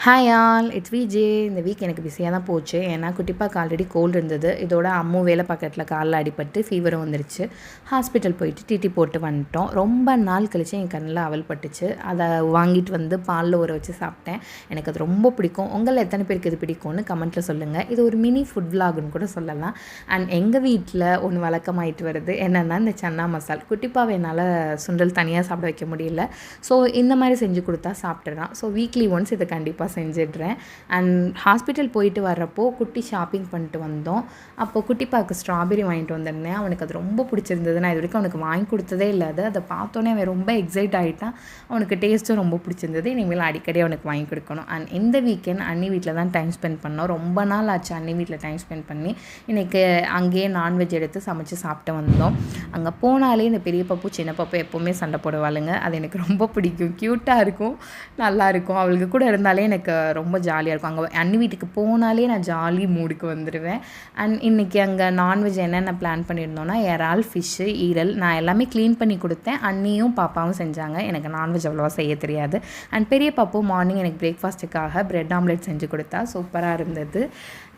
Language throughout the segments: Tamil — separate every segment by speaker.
Speaker 1: Hi all it's VJ. இந்த வீக் எனக்கு பிஸியாக தான் போச்சு. ஏன்னா குட்டிப்பாக்கு ஆல்ரெடி கோல்டு இருந்தது. இதோட அம்மு வேலை பக்கத்தில் காலில் அடிபட்டு ஃபீவரும் வந்துருச்சு. ஹாஸ்பிட்டல் போயிட்டு டிடி போட்டு வந்துட்டோம். ரொம்ப நாள் கழிச்சு என் கண்ணில் அவல் பட்டுச்சு. அதை வாங்கிட்டு வந்து பாலில் ஊற வச்சு சாப்பிட்டேன். எனக்கு அது ரொம்ப பிடிக்கும். உங்களில் எத்தனை பேருக்கு இது பிடிக்கும்னு கமெண்ட்டில் சொல்லுங்கள். இது ஒரு மினி ஃபுட் விலாகுன்னு கூட சொல்லலாம். அண்ட் எங்கள் வீட்டில் ஒன்று வழக்கமாயிட்டு வருது. என்னென்னா இந்த சன்னா மசால். குட்டிப்பாவை என்னால் சுண்டல் தனியாக சாப்பிட வைக்க முடியல. ஸோ இந்த மாதிரி செஞ்சு கொடுத்தா சாப்பிட்றான். ஸோ வீக்லி ஒன்ஸ் இதை கண்டிப்பாக செஞ்சிடுறேன். அண்ட் ஹாஸ்பிட்டல் போயிட்டு வர்றப்போ குட்டி ஷாப்பிங் பண்ணிட்டு வந்தோம். அப்போ குட்டிப்பாக்கு ஸ்ட்ராபெரி வாங்கிட்டு வந்திருந்தேன். அவனுக்கு அது ரொம்ப பிடிச்சிருந்தது. நான் இது வரைக்கும் அவனுக்கு வாங்கி கொடுத்ததே இல்லை. அதை பார்த்தோன்னே அவன் ரொம்ப எக்ஸைட் ஆகிட்டான். அவனுக்கு டேஸ்ட்டும் ரொம்ப பிடிச்சிருந்தது. இனிமேல் அடிக்கடி அவனுக்கு வாங்கி கொடுக்கணும். அண்ட் இந்த வீக்கெண்ட் அண்ணி வீட்டில் தான் டைம் ஸ்பெண்ட் பண்ணோம். ரொம்ப நாள் ஆச்சு அண்ணி வீட்டில் டைம் ஸ்பெண்ட் பண்ணி. இன்றைக்கி அங்கேயே நான்வெஜ் எடுத்து சமைச்சு சாப்பிட்டு வந்தோம். அங்கே போனாலே இந்த பெரிய பப்பு சின்ன பப்பு எப்போவுமே சண்டை போடுவாளுங்க. அது எனக்கு ரொம்ப பிடிக்கும். க்யூட்டாக இருக்கும், நல்லாயிருக்கும். அவளுக்கு கூட இருந்தாலே எனக்கு ரொம்ப ஜாலியாக இருக்கும். அங்கே அண்ணி வீட்டுக்கு போனாலே நான் ஜாலி மூடுக்கு வந்துடுவேன். அண்ட் இன்றைக்கி அங்கே நான்வெஜ் என்னென்ன பிளான் பண்ணியிருந்தோன்னா இறால், ஃபிஷ்ஷு, ஈரல் நான் எல்லாமே க்ளீன் பண்ணி கொடுத்தேன். அண்ணியும் பாப்பாவும் செஞ்சாங்க. எனக்கு நான்வெஜ் அவ்வளோவா செய்ய தெரியாது. அண்ட் பெரிய பாப்பு மார்னிங் எனக்கு பிரேக்ஃபாஸ்ட்டுக்காக ப்ரெட் ஆம்லெட் செஞ்சு கொடுத்தா சூப்பராக இருந்தது.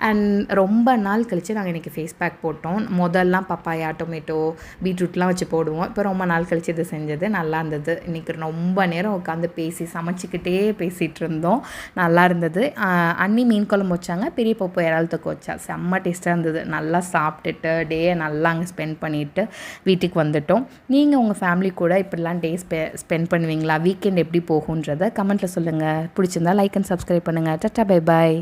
Speaker 1: அண்ட் ரொம்ப நாள் கழித்து நாங்கள் இன்றைக்கி ஃபேஸ் பேக் போட்டோம். முதல்லாம் பப்பாயா, டொமேட்டோ, பீட்ரூட்லாம் வச்சு போடுவோம். இப்போ ரொம்ப நாள் கழித்து இது செஞ்சது நல்லா இருந்தது. இன்றைக்கி ரொம்ப நேரம் உட்காந்து சமைச்சிக்கிட்டே பேசிகிட்டு இருந்தோம். நல்லா இருந்தது. அண்ணி மீன் குழம்பு வச்சாங்க. பெரிய பப்பு இறால் தொக்கு வச்சா. செம்ம டேஸ்ட்டாக இருந்தது. நல்லா சாப்பிட்டுட்டு டேயை நல்லா அங்கே ஸ்பெண்ட் பண்ணிவிட்டு வீட்டுக்கு வந்துட்டோம். நீங்கள் உங்கள் ஃபேமிலி கூட இப்படிலாம் டே ஸ்பெண்ட் பண்ணுவீங்களா? வீக்கெண்ட் எப்படி போகுன்றதை கமெண்ட்டில் சொல்லுங்கள். பிடிச்சிருந்தா லைக் அண்ட் சப்ஸ்கிரைப் பண்ணுங்கள். Tata, bye bye.